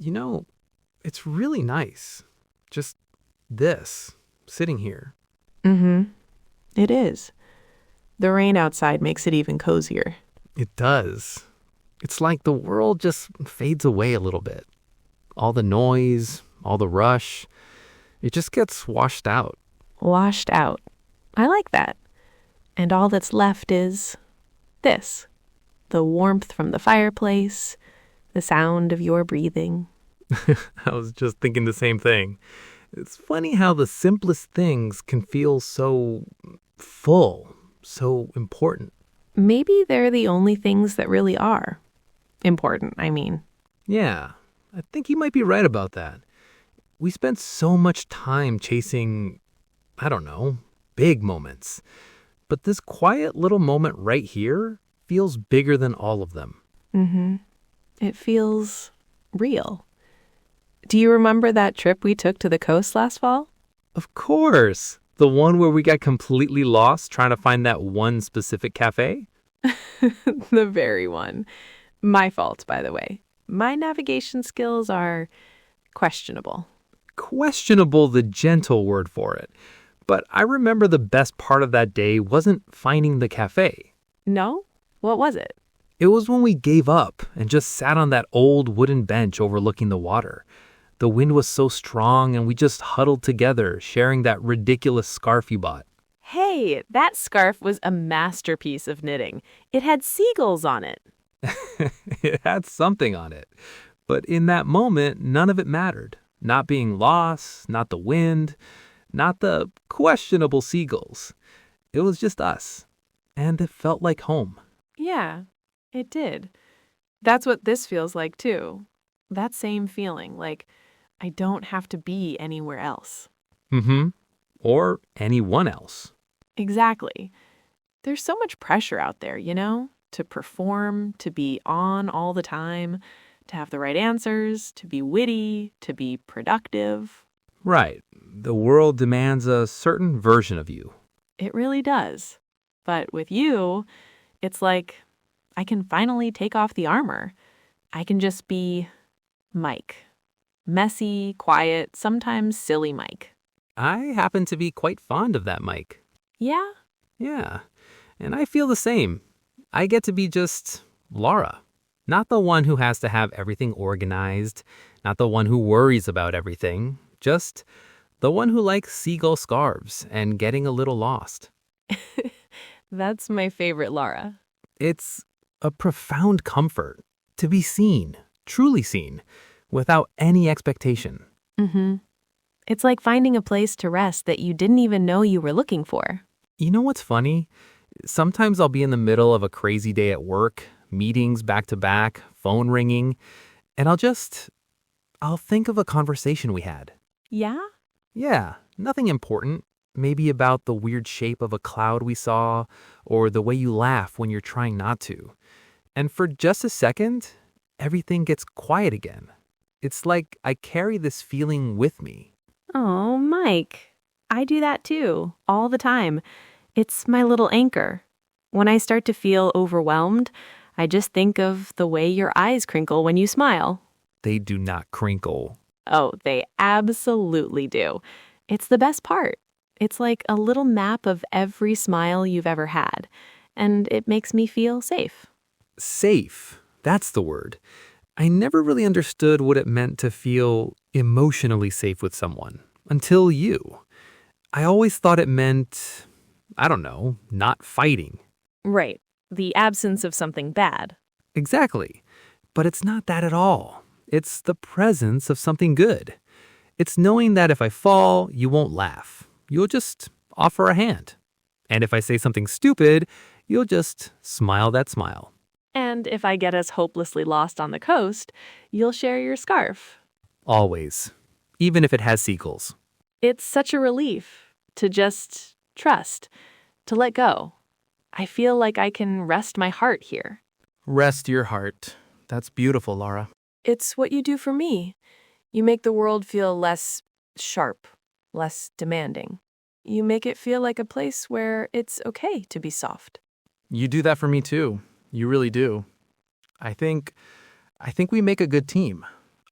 You know, it's really nice. Just this, sitting here. Mm-hmm. It is. The rain outside makes it even cozier. It does. It's like the world just fades away a little bit. All the noise, all the rush, it just gets washed out. Washed out. I like that. And all that's left is this. The warmth from the fireplace, the sound of your breathing. I was just thinking the same thing. It's funny how the simplest things can feel so full, so important. Maybe they're the only things that really are. Important, I mean. Yeah, I think you might be right about that. We spend so much time chasing, I don't know, big moments. But this quiet little moment right here feels bigger than all of them. Mm-hmm. It feels real. Do you remember that trip we took to the coast last fall? Of course! The one where we got completely lost trying to find that one specific cafe? The very one. My fault, by the way. My navigation skills are questionable. Questionable, the gentle word for it. But I remember the best part of that day wasn't finding the cafe. No? What was it? It was when we gave up and just sat on that old wooden bench overlooking the water. The wind was so strong and we just huddled together, sharing that ridiculous scarf you bought. Hey, that scarf was a masterpiece of knitting. It had seagulls on it. It had something on it. But in that moment, none of it mattered. Not being lost, not the wind, not the questionable seagulls. It was just us. And it felt like home. Yeah, it did. That's what this feels like, too. That same feeling, like I don't have to be anywhere else. Mm-hmm. Or anyone else. Exactly. There's so much pressure out there, to perform, to be on all the time, to have the right answers, to be witty, to be productive. Right. The world demands a certain version of you. It really does. But with you, it's like I can finally take off the armor. I can just be Mike. Messy, quiet, sometimes silly Mike. I happen to be quite fond of that mic. Yeah? Yeah. And I feel the same. I get to be just Lara. Not the one who has to have everything organized, not the one who worries about everything, just the one who likes seagull scarves and getting a little lost. That's my favorite Lara. It's a profound comfort to be seen, truly seen, without any expectation. Mm-hmm. It's like finding a place to rest that you didn't even know you were looking for. You know what's funny? Sometimes I'll be in the middle of a crazy day at work, meetings back to back, phone ringing, and I'll think of a conversation we had. Yeah? Yeah, nothing important. Maybe about the weird shape of a cloud we saw, or the way you laugh when you're trying not to. And for just a second, everything gets quiet again. It's like I carry this feeling with me. Oh, Mike. I do that too, all the time. It's my little anchor. When I start to feel overwhelmed, I just think of the way your eyes crinkle when you smile. They do not crinkle. Oh, they absolutely do. It's the best part. It's like a little map of every smile you've ever had, and it makes me feel safe. Safe. That's the word. I never really understood what it meant to feel emotionally safe with someone until you. I always thought it meant, I don't know, not fighting. Right. The absence of something bad. Exactly. But it's not that at all. It's the presence of something good. It's knowing that if I fall, you won't laugh. You'll just offer a hand. And if I say something stupid, you'll just smile that smile. And if I get us hopelessly lost on the coast, you'll share your scarf. Always. Even if it has seagulls. It's such a relief to just trust, to let go. I feel like I can rest my heart here. Rest your heart. That's beautiful, Lara. It's what you do for me. You make the world feel less sharp, less demanding. You make it feel like a place where it's okay to be soft. You do that for me too. You really do. I think we make a good team.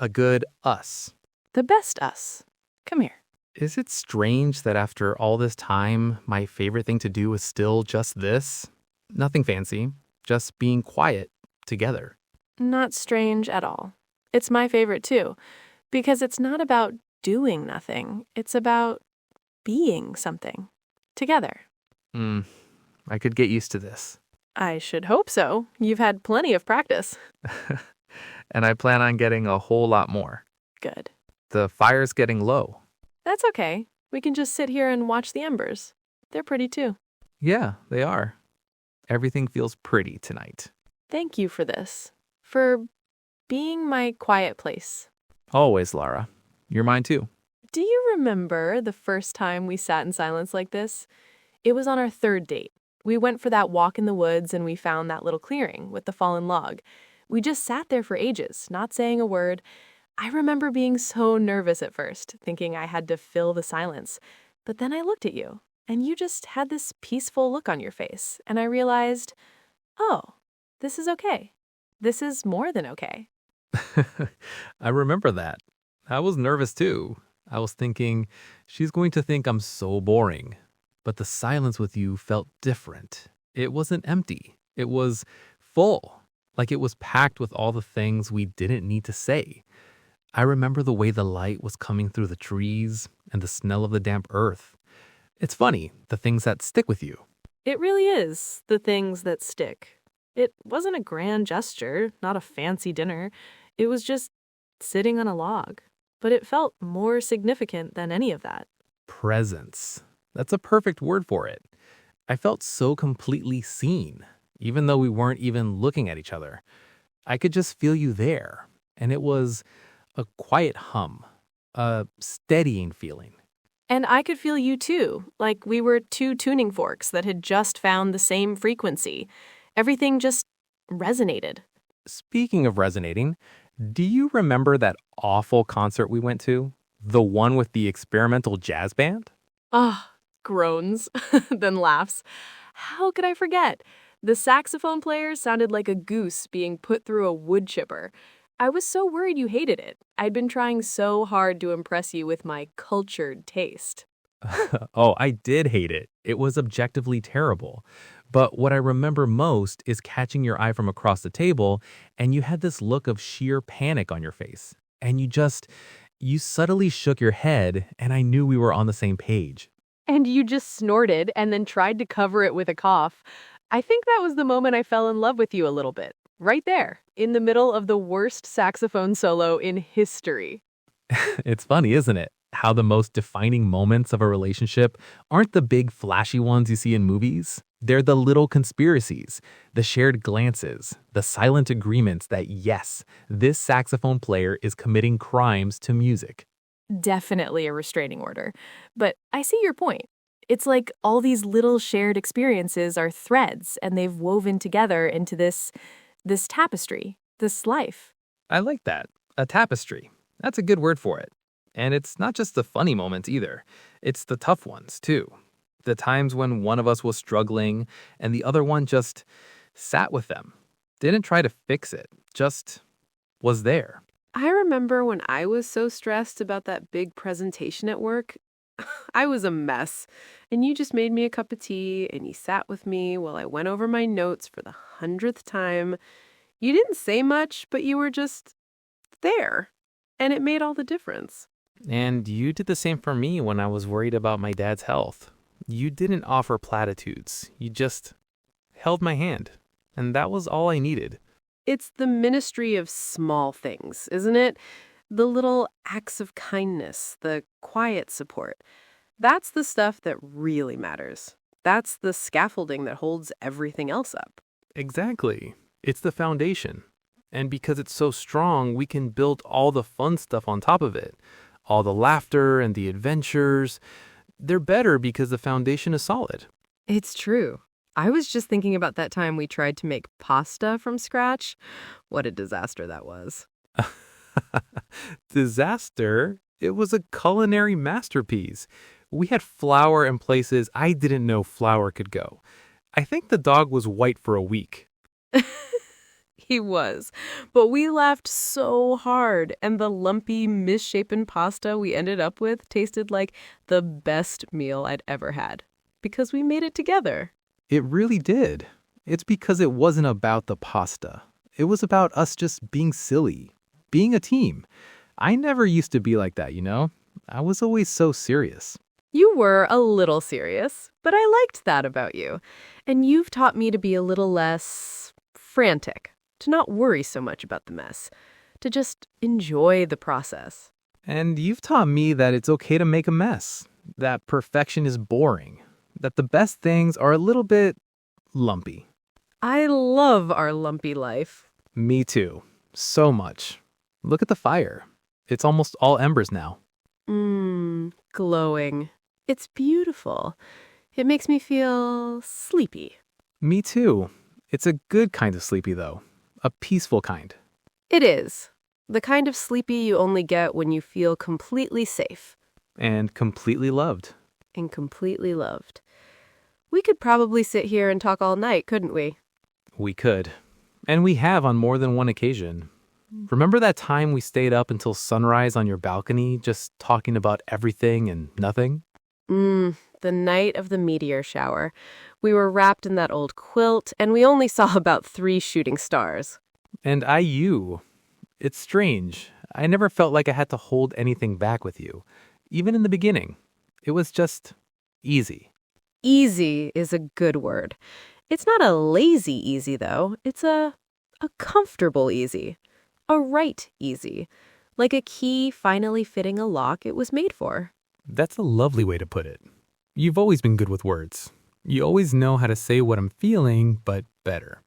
A good us. The best us. Come here. Is it strange that after all this time, my favorite thing to do is still just this? Nothing fancy, just being quiet together. Not strange at all. It's my favorite too, because it's not about doing nothing. It's about being something together. I could get used to this. I should hope so. You've had plenty of practice. And I plan on getting a whole lot more. Good. The fire's getting low. That's okay. We can just sit here and watch the embers. They're pretty too. Yeah, they are. Everything feels pretty tonight. Thank you for this. For being my quiet place. Always, Lara. You're mine too. Do you remember the first time we sat in silence like this? It was on our third date. We went for that walk in the woods and we found that little clearing with the fallen log. We just sat there for ages, not saying a word. I remember being so nervous at first, thinking I had to fill the silence. But then I looked at you, and you just had this peaceful look on your face, and I realized, oh, this is okay. This is more than okay. I remember that. I was nervous too. I was thinking, she's going to think I'm so boring. But the silence with you felt different. It wasn't empty. It was full. Like it was packed with all the things we didn't need to say. I remember the way the light was coming through the trees and the smell of the damp earth. It's funny, the things that stick with you. It really is the things that stick. It wasn't a grand gesture, not a fancy dinner. It was just sitting on a log. But it felt more significant than any of that. Presence. That's a perfect word for it. I felt so completely seen, even though we weren't even looking at each other. I could just feel you there, and it was a quiet hum, a steadying feeling. And I could feel you too, like we were two tuning forks that had just found the same frequency. Everything just resonated. Speaking of resonating, do you remember that awful concert we went to? The one with the experimental jazz band? Ah, groans, then laughs. How could I forget? The saxophone player sounded like a goose being put through a wood chipper. I was so worried you hated it. I'd been trying so hard to impress you with my cultured taste. Oh, I did hate it. It was objectively terrible. But what I remember most is catching your eye from across the table, and you had this look of sheer panic on your face. And you subtly shook your head, and I knew we were on the same page. And you just snorted and then tried to cover it with a cough. I think that was the moment I fell in love with you a little bit. Right there, in the middle of the worst saxophone solo in history. It's funny, isn't it? How the most defining moments of a relationship aren't the big flashy ones you see in movies. They're the little conspiracies, the shared glances, the silent agreements that yes, this saxophone player is committing crimes to music. Definitely a restraining order. But I see your point. It's like all these little shared experiences are threads and they've woven together into this tapestry, this life. I like that. A tapestry. That's a good word for it. And it's not just the funny moments either. It's the tough ones, too. The times when one of us was struggling and the other one just sat with them. Didn't try to fix it, just was there. I remember when I was so stressed about that big presentation at work. I was a mess. And you just made me a cup of tea and you sat with me while I went over my notes for the 100th time. You didn't say much, but you were just there. And it made all the difference. And you did the same for me when I was worried about my dad's health. You didn't offer platitudes. You just held my hand. And that was all I needed. It's the ministry of small things, isn't it? The little acts of kindness, the quiet support. That's the stuff that really matters. That's the scaffolding that holds everything else up. Exactly. It's the foundation. And because it's so strong, we can build all the fun stuff on top of it. All the laughter and the adventures. They're better because the foundation is solid. It's true. I was just thinking about that time we tried to make pasta from scratch. What a disaster that was. Disaster? It was a culinary masterpiece. We had flour in places I didn't know flour could go. I think the dog was white for a week. He was. But we laughed so hard, and the lumpy, misshapen pasta we ended up with tasted like the best meal I'd ever had. Because we made it together. It really did. It's because it wasn't about the pasta. It was about us just being silly, being a team. I never used to be like that, you know? I was always so serious. You were a little serious, but I liked that about you. And you've taught me to be a little less frantic, to not worry so much about the mess, to just enjoy the process. And you've taught me that it's okay to make a mess, that perfection is boring, that the best things are a little bit lumpy. I love our lumpy life. Me too. So much. Look at the fire. It's almost all embers now. Glowing. It's beautiful. It makes me feel sleepy. Me too. It's a good kind of sleepy, though. A peaceful kind. It is. The kind of sleepy you only get when you feel completely safe. And completely loved. And completely loved. We could probably sit here and talk all night, couldn't we? We could. And we have on more than one occasion. Remember that time we stayed up until sunrise on your balcony, just talking about everything and nothing? The night of the meteor shower. We were wrapped in that old quilt, and we only saw about 3 shooting stars. And you. It's strange. I never felt like I had to hold anything back with you. Even in the beginning. It was just easy. Easy is a good word. It's not a lazy easy, though. It's a comfortable easy. A right easy. Like a key finally fitting a lock it was made for. That's a lovely way to put it. You've always been good with words. You always know how to say what I'm feeling, but better.